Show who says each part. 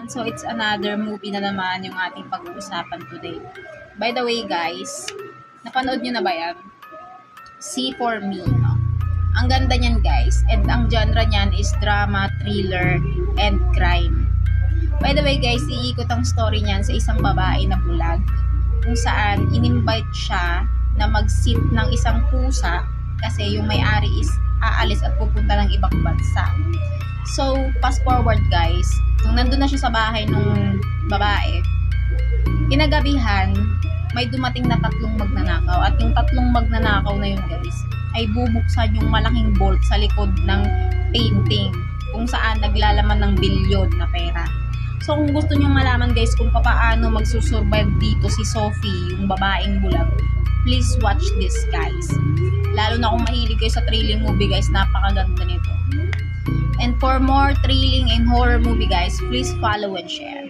Speaker 1: So, it's another movie na naman yung ating pag-uusapan today. By the way, guys, napanood nyo na ba yan? See for Me, no? Ang ganda niyan, guys. And ang genre niyan is drama, thriller, and crime. By the way, guys, iikot ang story niyan sa isang babae na bulag kung saan in-invite siya na mag-sit ng isang pusa kasi yung may-ari is aalis at pupunta ng ibang bansa. So, fast forward, guys. Nung nandun na siya sa bahay nung babae, kinagabihan, may dumating na 3 magnanakaw. At yung 3 magnanakaw na yun, guys, ay bubuksan yung malaking bolt sa likod ng painting kung saan naglalaman ng bilyon na pera. So, kung gusto nyo malaman, guys, kung paano magsusurvive dito si Sophie, yung babaeng bulag, please watch this, guys. Lalo na kung mahilig kayo sa thrilling movie, guys, napakaganda nito. And for more thrilling and horror movie, guys, please follow and share.